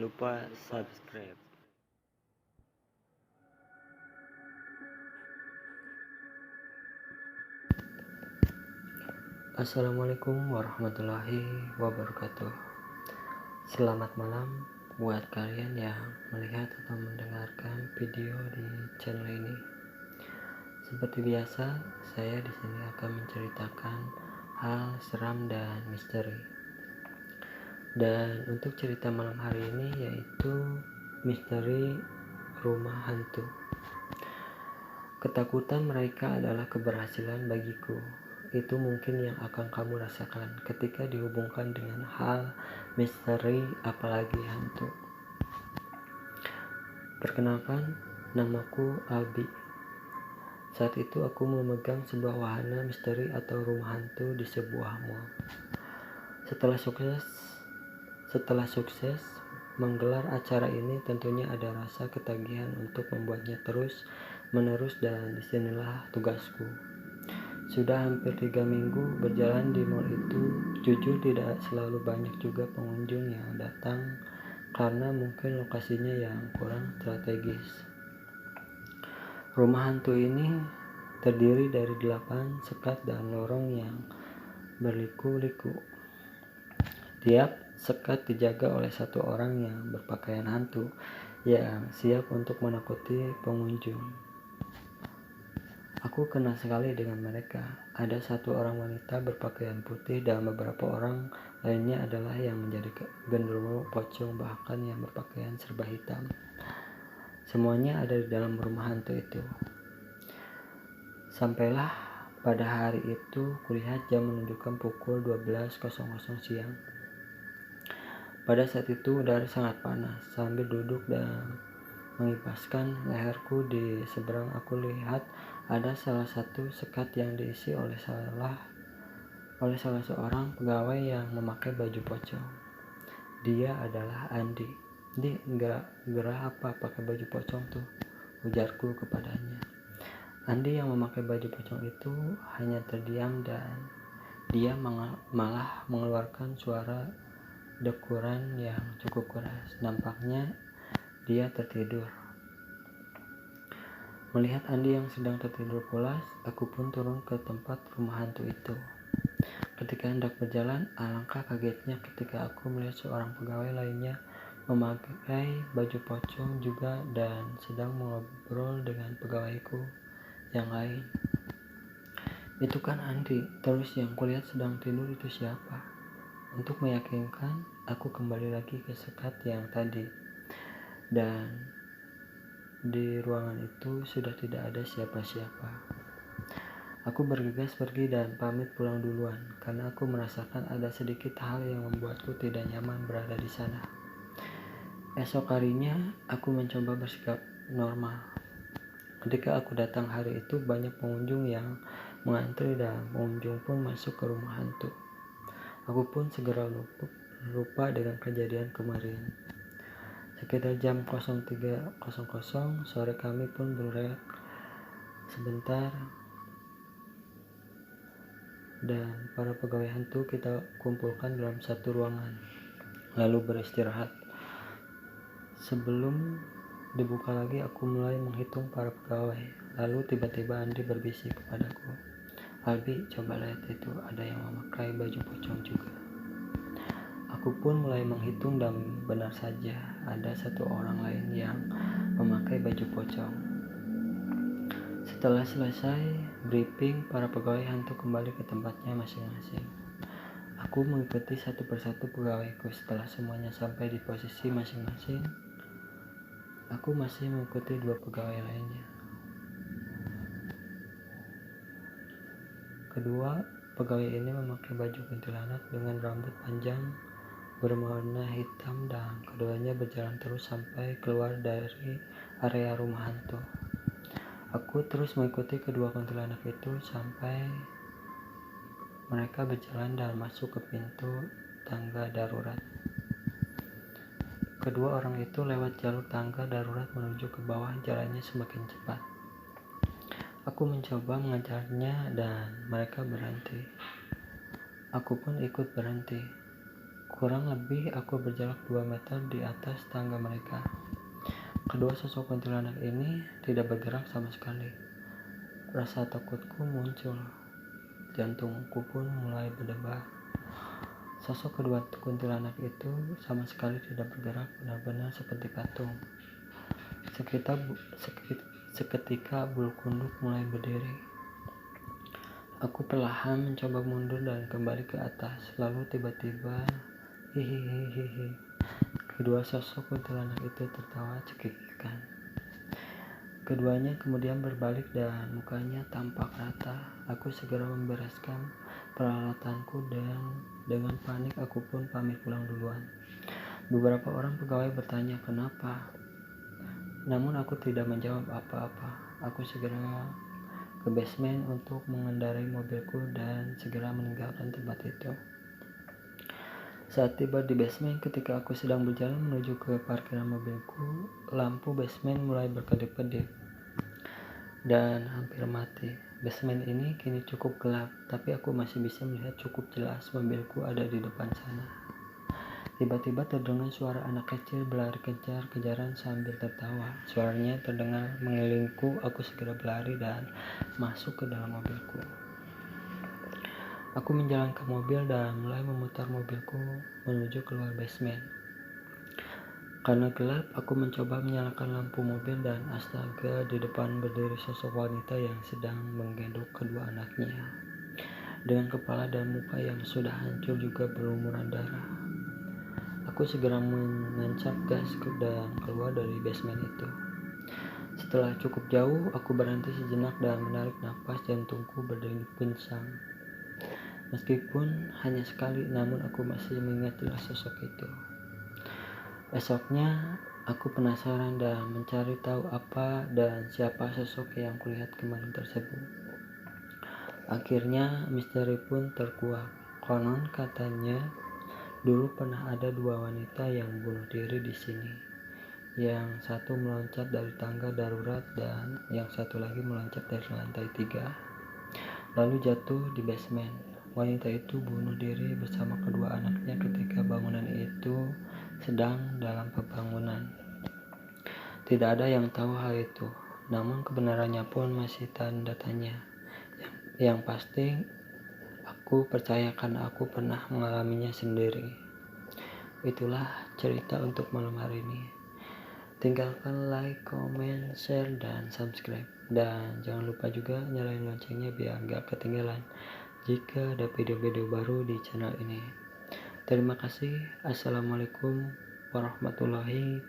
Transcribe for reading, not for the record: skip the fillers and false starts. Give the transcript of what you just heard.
lupa subscribe. Assalamualaikum warahmatullahi wabarakatuh. Selamat malam buat kalian yang melihat atau mendengarkan video di channel ini. Seperti biasa, saya di sini akan menceritakan hal seram dan misteri. Dan untuk cerita malam hari ini yaitu misteri rumah hantu. Ketakutan mereka adalah keberhasilan bagiku. Itu mungkin yang akan kamu rasakan ketika dihubungkan dengan hal misteri, apalagi hantu. Perkenalkan, namaku Albi. Saat itu aku memegang sebuah wahana misteri atau rumah hantu di sebuah mall. Setelah sukses menggelar acara ini, tentunya ada rasa ketagihan untuk membuatnya terus menerus, dan disinilah tugasku. Sudah hampir 3 minggu berjalan di mall itu. Jujur tidak selalu banyak juga pengunjung yang datang karena mungkin lokasinya yang kurang strategis. Rumah hantu ini terdiri dari 8 sekat dan lorong yang berliku-liku. Tiap sekat dijaga oleh satu orang yang berpakaian hantu yang siap untuk menakuti pengunjung. Aku kenal sekali dengan mereka. Ada satu orang wanita berpakaian putih dan beberapa orang lainnya adalah yang menjadi genderuwo pocong, bahkan yang berpakaian serba hitam. Semuanya ada di dalam rumah hantu itu. Sampailah pada hari itu, kulihat jam menunjukkan pukul 12.00 siang. Pada saat itu udara sangat panas. Sambil duduk dan mengipaskan leherku, di seberang aku lihat ada salah satu sekat yang diisi oleh salah seorang pegawai yang memakai baju pocong. Dia adalah Andi. "Di, gerah apa pakai baju pocong tuh?" ujarku kepadanya. Andi yang memakai baju pocong itu hanya terdiam dan dia malah mengeluarkan suara dekuran yang cukup keras. Nampaknya dia tertidur. Melihat Andi yang sedang tertidur pulas, aku pun turun ke tempat rumah hantu itu. Ketika hendak berjalan, alangkah kagetnya ketika aku melihat seorang pegawai lainnya memakai baju pocong juga dan sedang mengobrol dengan pegawaiku yang lain. "Itu kan Andi, terus yang kulihat sedang tidur itu siapa?" Untuk meyakinkan, aku kembali lagi ke sekat yang tadi. Dan di ruangan itu sudah tidak ada siapa-siapa. Aku bergegas pergi dan pamit pulang duluan karena aku merasakan ada sedikit hal yang membuatku tidak nyaman berada di sana. Esok harinya aku mencoba bersikap normal. Ketika aku datang hari itu, banyak pengunjung yang mengantri dan pengunjung pun masuk ke rumah hantu. Aku pun segera lupa dengan kejadian kemarin. Sekitar jam 03.00 sore, kami pun berehat sebentar dan para pegawai hantu kita kumpulkan dalam satu ruangan lalu beristirahat. Sebelum dibuka lagi, aku mulai menghitung para pegawai. Lalu tiba-tiba Andi berbisik kepadaku, "Albi, coba lihat itu, ada yang memakai baju pocong juga." Aku pun mulai menghitung dan benar saja ada satu orang lain yang memakai baju pocong. Setelah selesai briefing, para pegawai hantu kembali ke tempatnya masing-masing. Aku mengikuti satu persatu pegawaiku. Setelah semuanya sampai di posisi masing-masing, aku masih mengikuti 2 pegawai lainnya. Kedua pegawai ini memakai baju kuntilanak dengan rambut panjang berwarna hitam dan keduanya berjalan terus sampai keluar dari area rumah hantu. Aku terus mengikuti kedua kuntilanak itu sampai mereka berjalan dan masuk ke pintu tangga darurat. Kedua orang itu lewat jalur tangga darurat menuju ke bawah. Jalannya semakin cepat. Aku mencoba mengejarnya dan mereka berhenti. Aku pun ikut berhenti. Kurang lebih aku berjarak 2 meter di atas tangga mereka. Kedua sosok kuntilanak ini tidak bergerak sama sekali. Rasa takutku muncul. Jantungku pun mulai berdebar. Sosok kedua kuntilanak itu sama sekali tidak bergerak, benar-benar seperti patung. Seketika bulu kunduk mulai berdiri. Aku perlahan mencoba mundur dan kembali ke atas. Lalu tiba-tiba, hihihihi, kedua sosok kuntilanak itu tertawa cekikikan. Keduanya kemudian berbalik dan mukanya tampak rata. Aku segera membereskan peralatanku dan dengan panik aku pun pamit pulang duluan. Beberapa orang pegawai bertanya kenapa, namun aku tidak menjawab apa-apa. Aku segera ke basement untuk mengendarai mobilku dan segera meninggalkan tempat itu. Saat tiba di basement, ketika aku sedang berjalan menuju ke parkiran mobilku, lampu basement mulai berkedip-kedip dan hampir mati. Basement ini kini cukup gelap, tapi aku masih bisa melihat cukup jelas mobilku ada di depan sana. Tiba-tiba terdengar suara anak kecil berlari kejar-kejaran sambil tertawa. Suaranya terdengar mengelilingku. Aku segera berlari dan masuk ke dalam mobilku. Aku menjalankan mobil dan mulai memutar mobilku menuju keluar basement. Karena gelap, aku mencoba menyalakan lampu mobil dan astaga, di depan berdiri sosok wanita yang sedang menggendong kedua anaknya. Dengan kepala dan muka yang sudah hancur juga berlumuran darah. Aku segera menancap gas dan keluar dari basement itu. Setelah cukup jauh, aku berhenti sejenak dan menarik napas. Jantungku berdenyut kencang. Meskipun hanya sekali, namun aku masih mengingat jelas sosok itu. Esoknya, aku penasaran dan mencari tahu apa dan siapa sosok yang kulihat kemarin tersebut. Akhirnya, misteri pun terkuak. Konon katanya, dulu pernah ada 2 wanita yang bunuh diri di sini. Yang satu meloncat dari tangga darurat dan yang satu lagi meloncat dari lantai 3. Lalu jatuh di basement. Wanita itu bunuh diri bersama kedua anaknya ketika bangunan itu sedang dalam pembangunan. Tidak ada yang tahu hal itu, namun kebenarannya pun masih tanda tanya. Yang pasti, aku percaya karena aku pernah mengalaminya sendiri. Itulah cerita untuk malam hari ini. Tinggalkan like, comment, share, dan subscribe. Dan jangan lupa juga nyalain loncengnya biar gak ketinggalan jika ada video-video baru di channel ini. Terima kasih. Assalamualaikum warahmatullahi